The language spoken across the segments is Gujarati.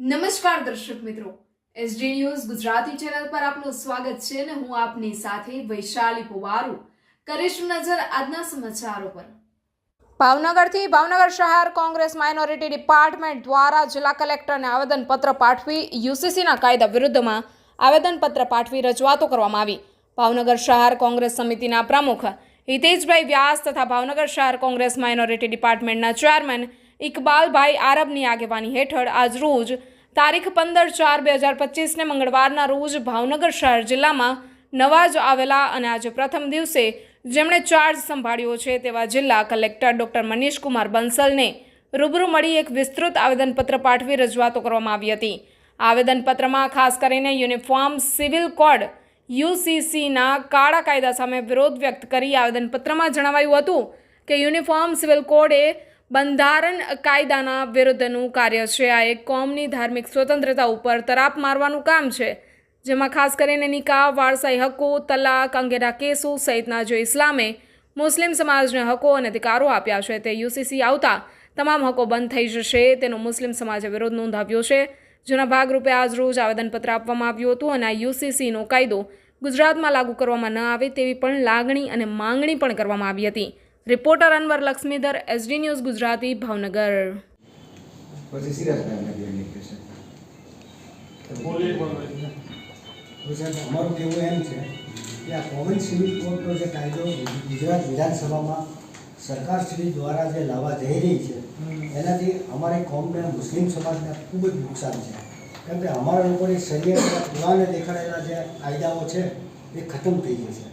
નમસ્કાર દર્શક મિત્રો, એસડી ન્યૂઝ ગુજરાતી ચેનલ પર આપનું સ્વાગત છે અને હું આપની સાથે વૈશાલી પોવારુ કરીશું નજર આજના સમાચારો પર। ભાવનગરથી ભાવનગર શહેર કોંગ્રેસ માઇનોરિટી ડિપાર્ટમેન્ટ દ્વારા જિલ્લા કલેક્ટરને આવેદનપત્ર પાઠવી યુસીસીના કાયદા વિરુદ્ધમાં આવેદનપત્ર પાઠવી રજૂઆતો કરવામાં આવી। ભાવનગર શહેર કોંગ્રેસ સમિતિના પ્રમુખ હિતેશભાઈ વ્યાસ તથા ભાવનગર શહેર કોંગ્રેસ માઇનોરિટી ડિપાર્ટમેન્ટના ચેરમેન ઇકબાલભાઈ આરબની આગેવાની હેઠળ આજરોજ તારીખ 15/4/2025ને મંગળવારના રોજ ભાવનગર શહેર જિલ્લામાં નવા જ આવેલા અને આજે પ્રથમ દિવસે જેમણે ચાર્જ સંભાળ્યો છે તેવા જિલ્લા કલેક્ટર ડોક્ટર મનીષકુમાર બંસલને રૂબરૂ મળી એક વિસ્તૃત આવેદનપત્ર પાઠવી રજૂઆતો કરવામાં આવી હતી। આવેદનપત્રમાં ખાસ કરીને યુનિફોર્મ સિવિલ કોડ યુસીસીના કાળા કાયદા સામે વિરોધ વ્યક્ત કરી આવેદનપત્રમાં જણાવાયું હતું કે યુનિફોર્મ સિવિલ કોડ એ બંધારણ કાયદાના વિરુદ્ધનું કાર્ય છે। આ એક કોમની ધાર્મિક સ્વતંત્રતા ઉપર તરાપ મારવાનું કામ છે, જેમાં ખાસ કરીને નિકાહ, વારસાઈ હક્કો, તલાક અંગેના કેસો સહિતના જે ઇસ્લામે મુસ્લિમ સમાજને હક્કો અને અધિકારો આપ્યા છે તે યુસીસી આવતા તમામ હક્કો બંધ થઈ જશે તેનો મુસ્લિમ સમાજે વિરોધ નોંધાવ્યો છે, જેના ભાગરૂપે આજરોજ આવેદનપત્ર આપવામાં આવ્યું હતું અને આ યુસીસીનો કાયદો ગુજરાતમાં લાગુ કરવામાં ન આવે તેવી પણ લાગણી અને માંગણી પણ કરવામાં આવી હતી। Reporter Anwar Laxmidhar, SD news Gujarati, Bhavnagar. અમારું કહેવું એમ છે કે આ કોમન સિવિલ કોડનો જે કાયદો ગુજરાત વિધાનસભામાં સરકારશ્રી દ્વારા જે લાવવા જઈ રહી છે એનાથી અમારી કોમને મુસ્લિમ સમાજને ખૂબ જ નુકસાન છે, કેમ કે અમારા લોકોની શરીરના પુરાને દેખાડેલા જે કાયદાઓ છે એ ખતમ થઈ જશે,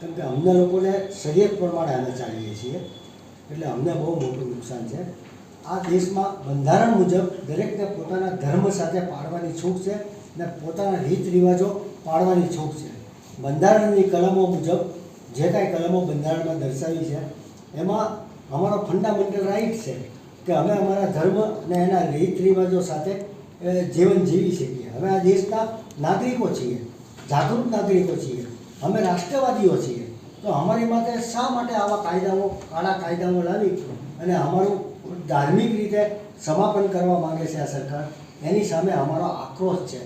કેમ કે અમને લોકોને શરીયત પ્રમાણે અમે ચાલીએ છીએ એટલે અમને બહુ મોટું નુકસાન છે। આ દેશમાં બંધારણ મુજબ દરેકને પોતાના ધર્મ સાથે પાળવાની છૂટ છે ને પોતાના રીત રિવાજો પાળવાની છૂટ છે। બંધારણની કલમો મુજબ જે કાંઈ કલમો બંધારણમાં દર્શાવી છે એમાં અમારો ફંડામેન્ટલ રાઇટ છે કે અમે અમારા ધર્મ અને એના રીત રિવાજો સાથે જીવન જીવી શકીએ। અમે આ દેશના નાગરિકો છીએ, જાગૃત નાગરિકો છીએ, અમે રાષ્ટ્રવાદીઓ છીએ, તો અમારી માટે શા માટે આવા કાયદાઓ, કાળા કાયદાઓ લાવી અને અમારું ધાર્મિક રીતે સમાપન કરવા માગે છે આ સરકાર? એની સામે અમારો આક્રોશ છે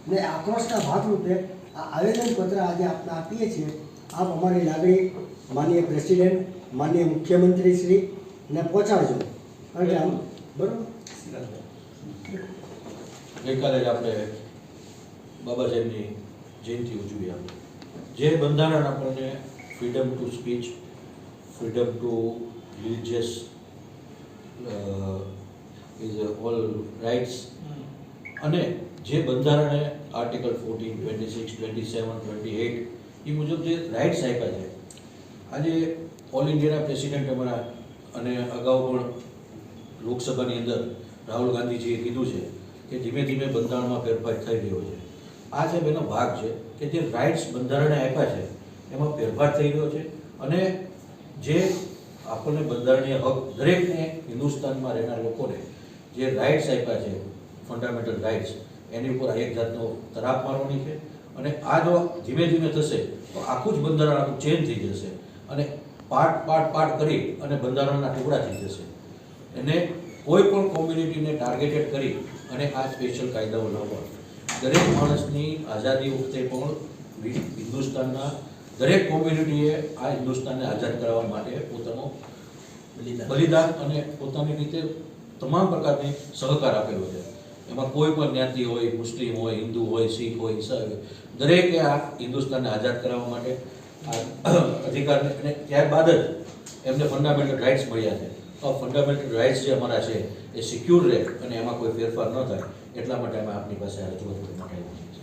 ને આક્રોશના ભાગરૂપે આ આવેદનપત્ર આજે આપણે આપીએ છીએ। આપ અમારી લાગણી માનનીય પ્રેસિડેન્ટ, માનનીય મુખ્યમંત્રી શ્રી ને પહોંચાડજો, કારણ કે આમ બરાબર ગઈકાલે જ આપણે બાબા સાહેબની જયંતિ ઉજવી। આપણે જે બંધારણ આપણને freedom to speech, freedom to religious is all rights, અને જે બંધારણે આર્ટિકલ 14, 26, 27, 28 એ મુજબ જે રાઇટ્સ આપ્યા છે, આજે ઓલ ઇન્ડિયાના પ્રેસિડેન્ટ અમારા અને અગાઉ પણ લોકસભાની અંદર રાહુલ ગાંધીજીએ કીધું છે કે ધીમે ધીમે બંધારણમાં ફેરફાર થઈ રહ્યો છે। આ સાહેબ એનો ભાગ છે કે જે રાઇટ્સ બંધારણે આપ્યા છે એમાં ફેરફાર થઈ રહ્યો છે, અને જે આપણને બંધારણીય હક દરેકને હિન્દુસ્તાનમાં રહેનાર લોકોને જે રાઇટ્સ આપ્યા છે, ફંડામેન્ટલ રાઇટ્સ, એની ઉપર એક જાતનો તરાપ મારવાની છે। અને આ જો ધીમે ધીમે થશે તો આખું જ બંધારણ આખું ચેન્જ થઈ જશે અને પાર્ટ કરી અને બંધારણના ટુકડા થઈ જશે। એને કોઈ પણ કોમ્યુનિટીને ટાર્ગેટેડ કરી અને આ સ્પેશિયલ કાયદાઓ લાવવા, દરેક માણસની આઝાદી વખતે પણ હિન્દુસ્તાનના દરેક કોમ્યુનિટીએ આ હિન્દુસ્તાનને આઝાદ કરાવવા માટે પોતાનો બલિદાન અને પોતાની રીતે તમામ પ્રકારની સહકાર આપેલો છે। એમાં કોઈ પણ જ્ઞાતિ હોય, મુસ્લિમ હોય, હિન્દુ હોય, શીખ હોય, ઈસાઈ હોય, દરેકે આ હિન્દુસ્તાનને આઝાદ કરાવવા માટે આ અધિકારને, અને ત્યારબાદ જ એમને ફંડામેન્ટલ રાઇટ્સ મળ્યા છે। તો આ ફંડામેન્ટલ રાઇટ્સ જે અમારા છે એ સિક્યોર રહે અને એમાં કોઈ ફેરફાર ન થાય એટલા માટે અમે આપની પાસે રજૂઆત માટે આવ્યા છીએ।